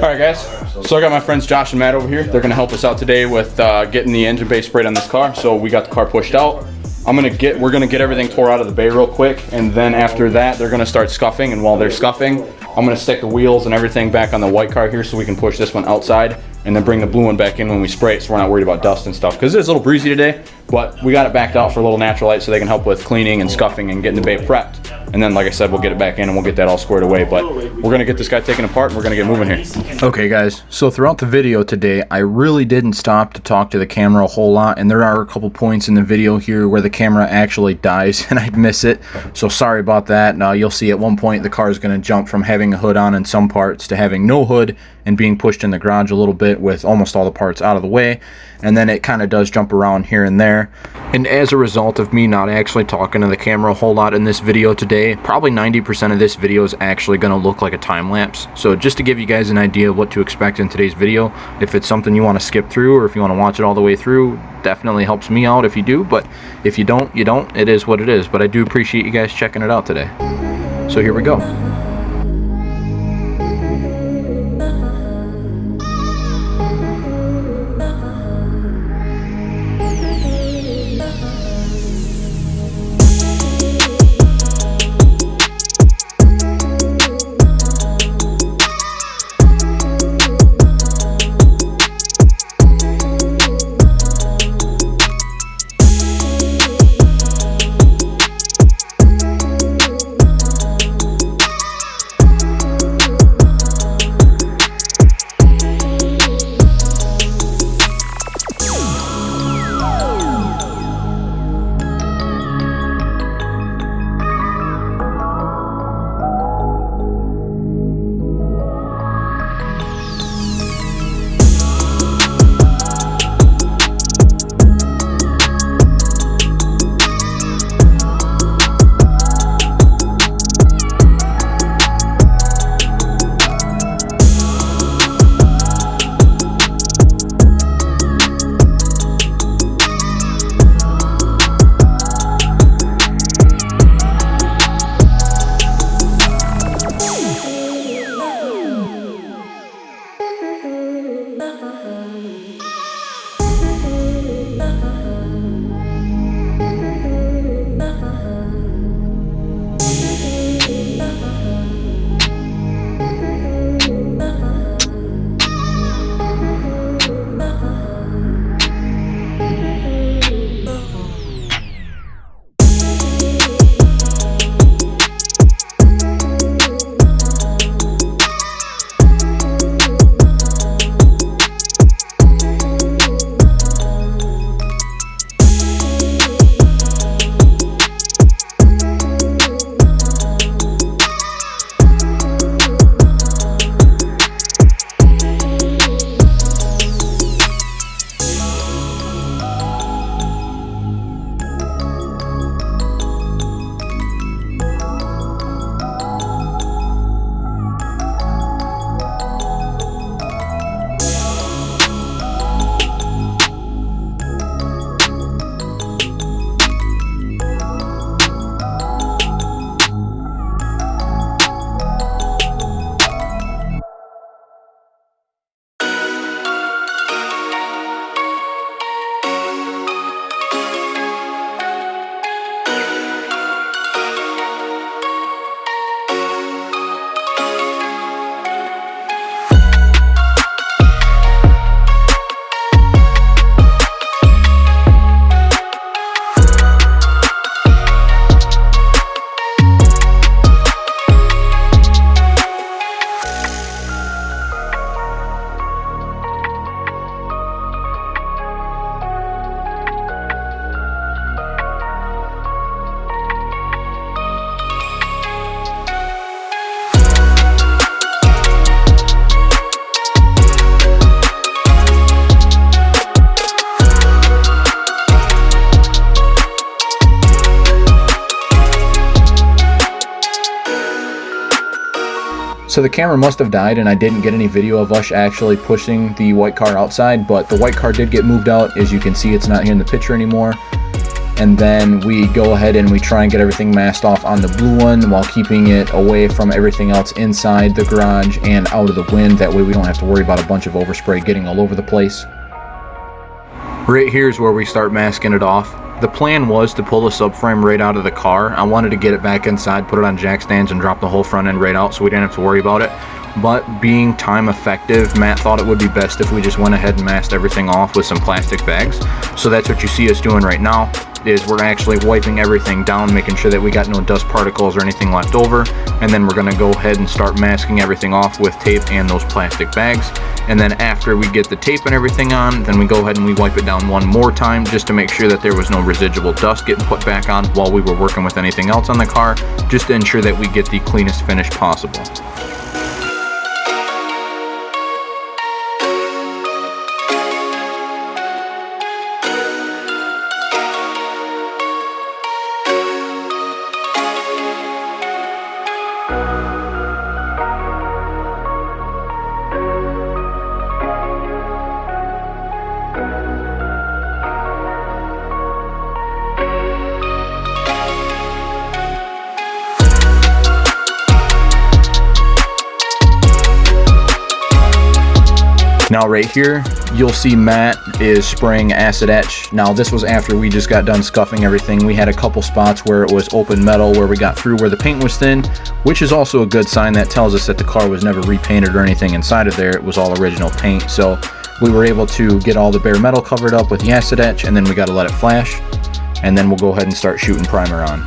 Alright guys, so I got my friends Josh and Matt over here. They're gonna help us out today with getting the engine bay sprayed on this car. So we got the car pushed out. We're gonna get everything tore out of the bay real quick, and then after that they're gonna start scuffing, and while they're scuffing, I'm gonna stick the wheels and everything back on the white car here so we can push this one outside and then bring the blue one back in when we spray it, so we're not worried about dust and stuff. Because it's a little breezy today, but we got it backed out for a little natural light so they can help with cleaning and scuffing and getting the bay prepped. And then, like I said, we'll get it back in and we'll get that all squared away. But we're gonna get this guy taken apart and we're gonna get moving here. Okay guys, so throughout the video today, I really didn't stop to talk to the camera a whole lot, and there are a couple points in the video here where the camera actually dies and I miss it. So sorry about that. Now you'll see at one point the car is gonna jump from having a hood on in some parts to having no hood and being pushed in the garage a little bit with almost all the parts out of the way, and then it kind of does jump around here and there. And as a result of me not actually talking to the camera a whole lot in this video today, probably 90% of this video is actually going to look like a time lapse. So just to give you guys an idea of what to expect in today's video, if it's something you want to skip through or if you want to watch it all the way through, definitely helps me out if you do, but if you don't, you don't. It is what it is, but I do appreciate you guys checking it out today. So here we go. So the camera must have died and I didn't get any video of us actually pushing the white car outside, but the white car did get moved out. As you can see, it's not here in the picture anymore. and then we go ahead and we try and get everything masked off on the blue one while keeping it away from everything else inside the garage and out of the wind. That way we don't have to worry about a bunch of overspray getting all over the place. Right here is where we start masking it off. The plan was to pull the subframe right out of the car. I wanted to get it back inside, put it on jack stands, and drop the whole front end right out so we didn't have to worry about it. But being time effective, Matt thought it would be best if we just went ahead and masked everything off with some plastic bags. So that's what you see us doing right now, is we're actually wiping everything down, making sure that we got no dust particles or anything left over. And then we're gonna go ahead and start masking everything off with tape and those plastic bags. And then after we get the tape and everything on, then we go ahead and we wipe it down one more time just to make sure that there was no residual dust getting put back on while we were working with anything else on the car, just to ensure that we get the cleanest finish possible. Now right here, you'll see Matt is spraying acid etch. Now this was after we just got done scuffing everything. We had a couple spots where it was open metal where we got through where the paint was thin, which is also a good sign. That tells us that the car was never repainted or anything inside of there. It was all original paint. So we were able to get all the bare metal covered up with the acid etch, and then we got to let it flash, and then we'll go ahead and start shooting primer on.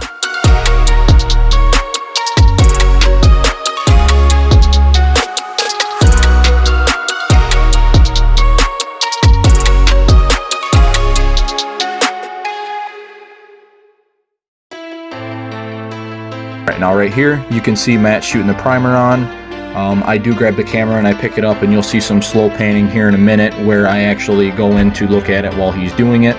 Now right here, you can see Matt shooting the primer on. I do grab the camera and I pick it up, and you'll see some slow panning here in a minute where I actually go in to look at it while he's doing it.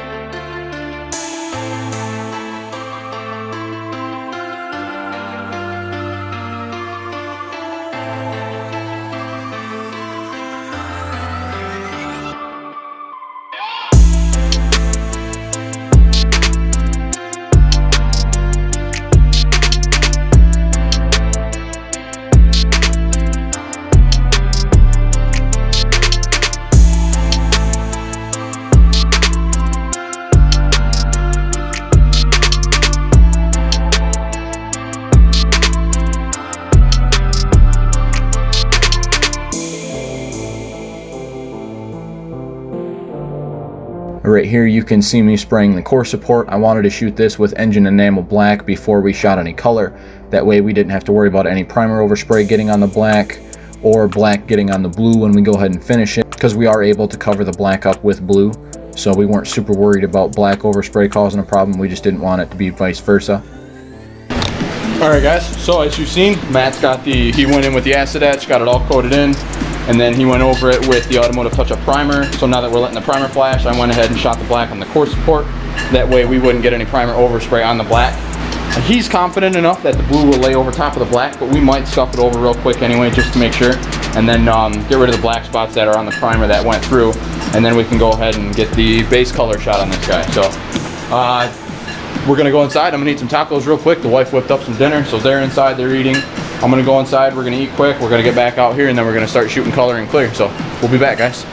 Right here you can see me spraying the core support. I wanted to shoot this with engine enamel black before we shot any color. That way we didn't have to worry about any primer overspray getting on the black or black getting on the blue when we go ahead and finish it, because we are able to cover the black up with blue. So we weren't super worried about black overspray causing a problem. We just didn't want it to be vice versa. Alright guys, so as you've seen, Matt's got he went in with the acid etch, got it all coated in, and then he went over it with the automotive touch-up primer. So now that we're letting the primer flash, I went ahead and shot the black on the core support. That way we wouldn't get any primer overspray on the black. He's confident enough that the blue will lay over top of the black, but we might scuff it over real quick anyway just to make sure, and then get rid of the black spots that are on the primer that went through, and then we can go ahead and get the base color shot on this guy. So we're gonna go inside. I'm gonna eat some tacos real quick. The wife whipped up some dinner, so they're inside, they're eating. I'm gonna go inside, we're gonna eat quick, we're gonna get back out here, and then we're gonna start shooting color and clear. So we'll be back, guys.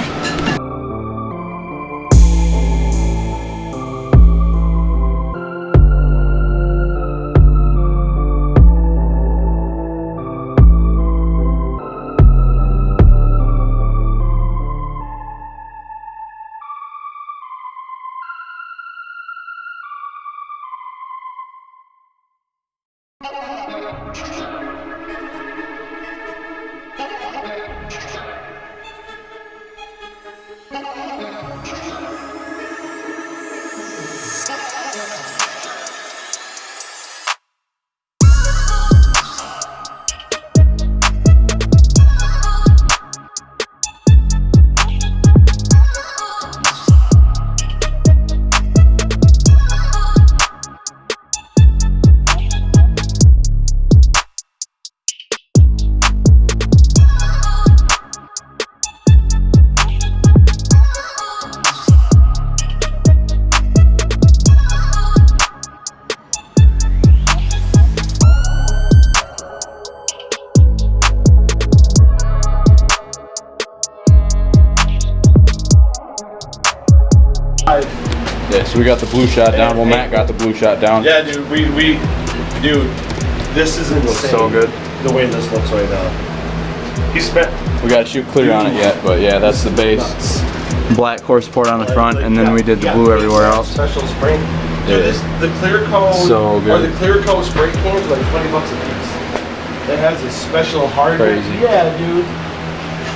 this. We got the blue shot down. Well, Matt got the blue shot down. Yeah, dude, dude, this is insane. Looks so good. The way this looks right now. He spent. We gotta shoot clear on it yet, but yeah, that's the base. Black core support on the front, and then we did the blue everywhere else. Special spray. Dude, the clear coat. So good. Or the clear coat spray cans are like $20 a piece. It has a special hard. Crazy. Yeah, dude.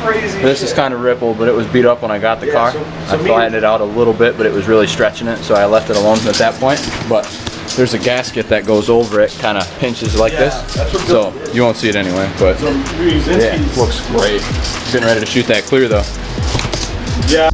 Crazy. This shit. is kind of rippled, but it was beat up when I got the car. so I flattened it out a little bit, but it was really stretching it, so I left it alone at that point. But there's a gasket that goes over it, kind of pinches like this. That's what So you won't see it anyway, but yeah, looks great. Getting ready to shoot that clear though. Yeah.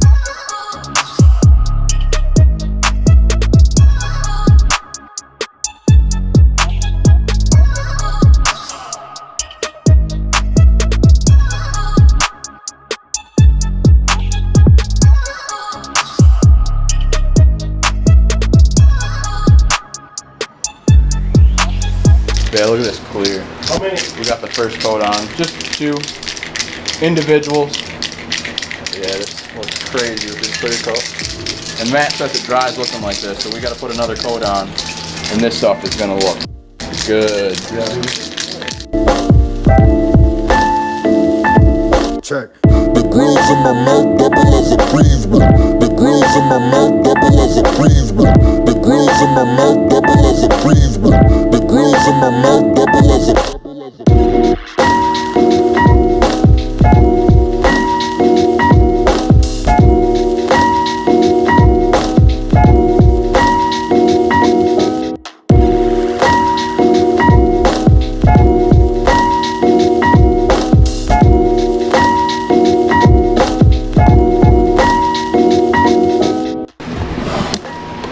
Yeah, look at this clear. How many? We got the first coat on, just 2 individuals. Yeah, this looks crazy with this clear coat. And Matt says it dries looking like this, so we got to put another coat on, and this stuff is gonna look good. Check. The grills in my mouth double as a freeze. The grills in my mouth double as a freeze. The grills in my mouth double as a freeze. The grills in my mouth double as a.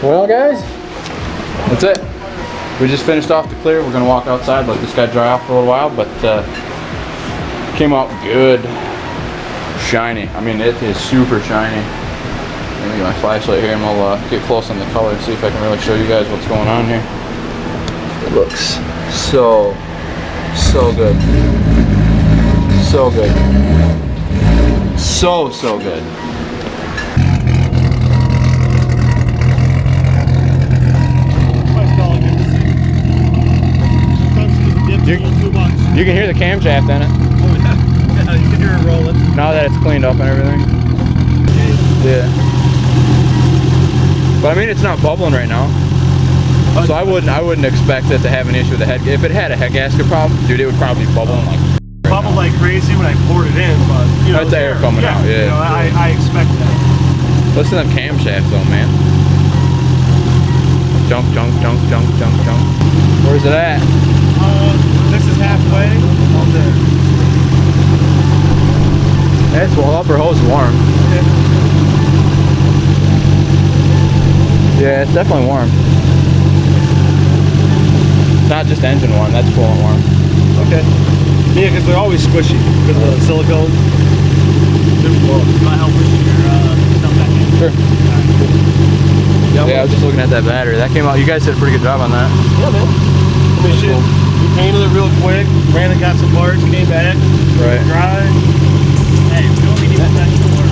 Well, guys, that's it. We just finished off the clear. We're gonna walk outside, let this guy dry off for a little while, but came out good, shiny. I mean, it is super shiny. Let me get my flashlight here, and we'll get close on the color, see if I can really show you guys what's going on here. It looks so good, so good, so good. You can hear the camshaft in it. Oh yeah. Yeah, you can hear it rolling. Now that it's cleaned up and everything. Yeah. But I mean, it's not bubbling right now. So I wouldn't expect it to have an issue with the head. If it had a head gasket problem, dude, it would probably be bubbling like Bubbled like crazy when I poured it in, but you know, that's the air coming out. Yeah. You know, I expect that. Listen to them camshafts though, man. Junk. Where's it at? This is halfway. On there. It's well, upper hose warm. Yeah, it's definitely warm. Not just engine warm, that's coolant warm. Okay. Yeah, because they're always squishy because of the silicone. Well, can I help with your stuff back in? Sure. Yeah, I was just looking at that battery. That came out. You guys did a pretty good job on that. Yeah, man. We painted it real quick. Brandon got some parts, came back. Right. Dry. Hey, we only need professional work.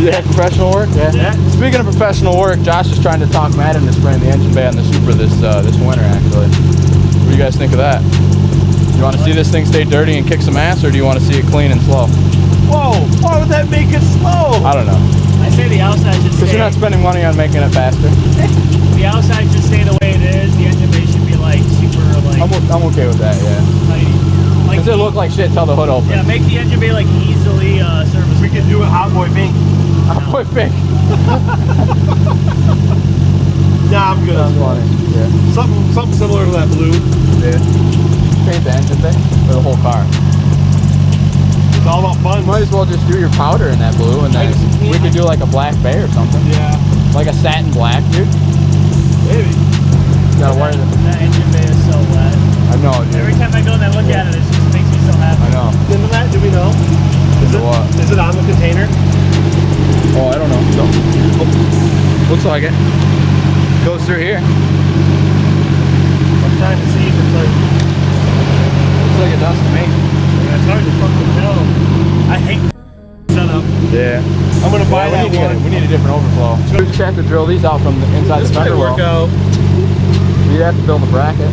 Yeah, professional work. Yeah. Speaking of professional work, Josh is trying to talk Matt into spraying the engine bay on the Supra this winter. Actually, what do you guys think of that? Do you want to see this thing stay dirty and kick some ass, or do you want to see it clean and slow? Whoa! Why would that make it slow? I don't know. I say the outside should stay. Because you're not spending money on making it faster. The outside should stay the way it is. The engine bay should be like super like. I'm okay with that. Yeah. Like Does it look like shit till the hood opens? Yeah, make the engine bay like easily serviceable. We could do a hot boy pink. Hot boy pink. Nah, I'm good. That's funny. Yeah. Something similar to that blue. Yeah. Paint the engine thing or the whole car. It's all about fun. Might as well just do your powder in that blue, and then we could do like a black bay or something. Yeah. Like a satin black, dude. Maybe. Gotta wear the. That engine bay is so wet. I know, dude. Every time I go and I look at it, it just makes me so happy. I know. Into that, do we know? Is it on the container? Oh, I don't know. No. Looks like it. Goes through here. I'm trying to see if it's like. Looks like it does to me. Yeah, it's hard to fucking tell. I hate on a setup. Yeah. I'm gonna buy that one. We need a different overflow. We just have to drill these out from the inside This the might fender work well. out. You have to build a bracket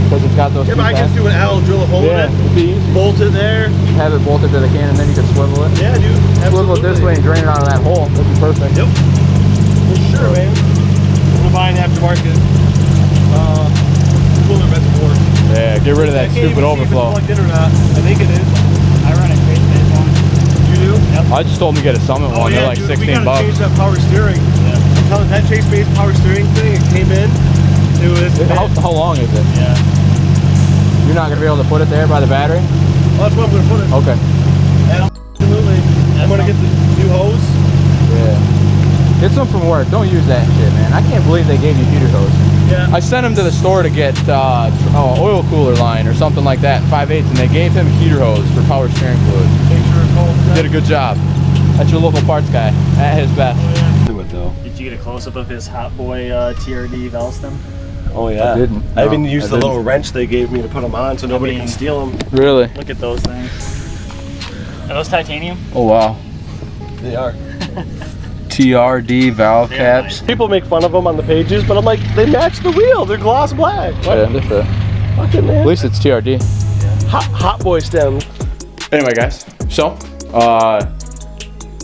because it's got those. Yeah, but I can do an L, drill a hole in it, it'd be easy. bolt it there. Have it bolted to the can, and then you could swivel it. Yeah, dude. Swivel it this way and drain it out of that hole. That'd be perfect. Yep. For sure, man. I'm gonna buy an aftermarket cooler reservoir. Yeah, get rid of that stupid overflow. Plugged in or not? I think it is. I run a crazy base one. You do? Yep. I just told him to get a Summit one. They're like dude, 16 we gotta bucks. change that power steering. Yeah. I'm telling you, that Chase Base power steering thing, it came in. It was. How long is it? Yeah. You're not gonna be able to put it there by the battery? Well, that's where I'm gonna put it. Okay. Absolutely. I'm gonna get the new hose. Yeah. Get some from work. Don't use that shit, man. I can't believe they gave you heater hose. Yeah. I sent him to the store to get oil cooler line or something like that, 5/8, and they gave him heater hose for power steering fluid. Make sure it's cold. Did a good job. That's your local parts guy at his best. Do it though. Did you get a close-up of his Hot Boy TRD valve stem? Oh yeah. I didn't. I even No, used I the didn't. little wrench they gave me to put them on, so nobody mean- can steal them. Really? Look at those things. Are those titanium? Oh wow. They are. TRD valve They're caps. People make fun of them on the pages, but I'm like, they match the wheel. They're gloss black. What? Yeah, they're fair. Fucking man. At least it's TRD. Hot boy stem. Anyway, guys, so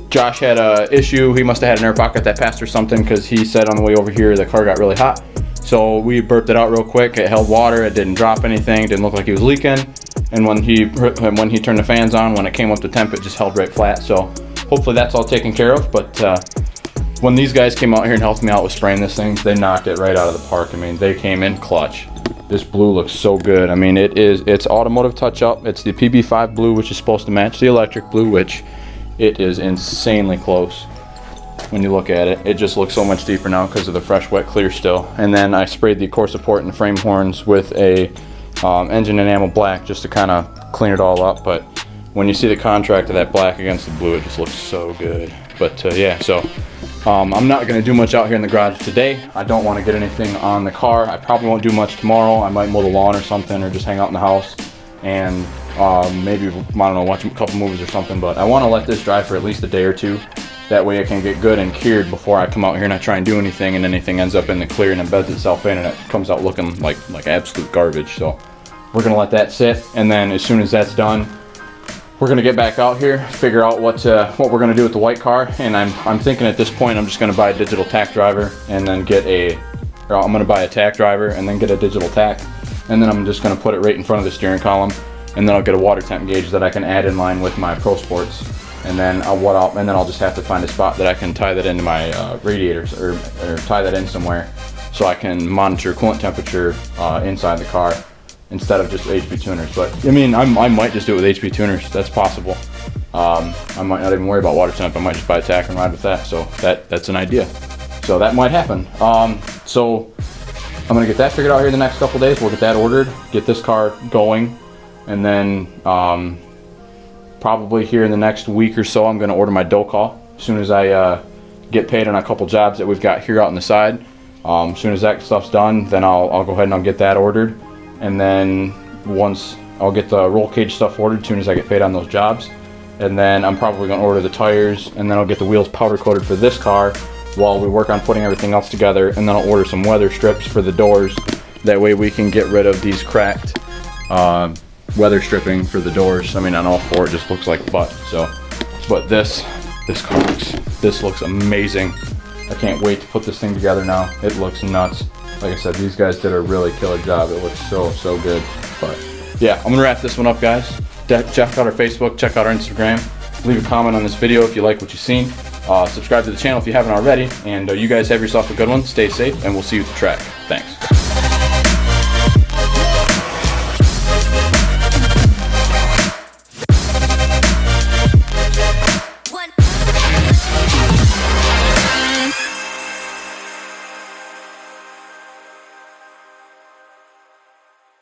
Josh had a issue. He must have had an air pocket that passed or something, because he said on the way over here the car got really hot. So we burped it out real quick. It held water. It didn't drop anything. Didn't look like he was leaking. And when he turned the fans on, when it came up to temp, it just held right flat. So hopefully that's all taken care of. But when these guys came out here and helped me out with spraying this thing, they knocked it right out of the park. I mean, they came in clutch. This blue looks so good. I mean, it's automotive touch-up. It's the PB5 blue, which is supposed to match the electric blue, which it is insanely close. When you look at it, it just looks so much deeper now because of the fresh, wet, clear still. And then I sprayed the core support and frame horns with a engine enamel black just to kind of clean it all up. But when you see the contrast of that black against the blue, it just looks so good. But yeah, so I'm not going to do much out here in the garage today. I don't want to get anything on the car. I probably won't do much tomorrow. I might mow the lawn or something, or just hang out in the house and maybe, I don't know, watch a couple movies or something. But I want to let this dry for at least a day or two. That way it can get good and cured before I come out here and I try and do anything, and anything ends up in the clear and embeds itself in, and it comes out looking like absolute garbage. So we're gonna let that sit, and then as soon as that's done, we're gonna get back out here, figure out what we're gonna do with the white car. And I'm thinking at this point I'm just gonna buy a digital tack driver, and then I'm gonna buy a tack driver and then get a digital tack, and then I'm just gonna put it right in front of the steering column, and then I'll get a water temp gauge that I can add in line with my Pro Sports. And then I'll just have to find a spot that I can tie that into my radiators, or tie that in somewhere, so I can monitor coolant temperature inside the car instead of just HP tuners. But I mean, I might just do it with HP tuners. That's possible. I might not even worry about water temp. I might just buy a tack and ride with that. So that's an idea. So that might happen. So I'm gonna get that figured out here in the next couple days. We'll get that ordered, get this car going, and then probably here in the next week or so, I'm going to order my dough call. As soon as I get paid on a couple jobs that we've got here out on the side, as soon as that stuff's done, then I'll go ahead and I'll get that ordered. And then once I'll get the roll cage stuff ordered as soon as I get paid on those jobs. And then I'm probably going to order the tires, and then I'll get the wheels powder coated for this car while we work on putting everything else together. And then I'll order some weather strips for the doors. That way we can get rid of these cracked weather stripping for the doors. I mean, on all four, it just looks like butt. So, but this car looks amazing. I can't wait to put this thing together now. It looks nuts. Like I said, these guys did a really killer job. It looks so good. But yeah, I'm gonna wrap this one up, guys. Check out our Facebook, check out our Instagram. Leave a comment on this video if you like what you've seen. Subscribe to the channel if you haven't already. And you guys have yourself a good one. Stay safe, and we'll see you at the track. Thanks.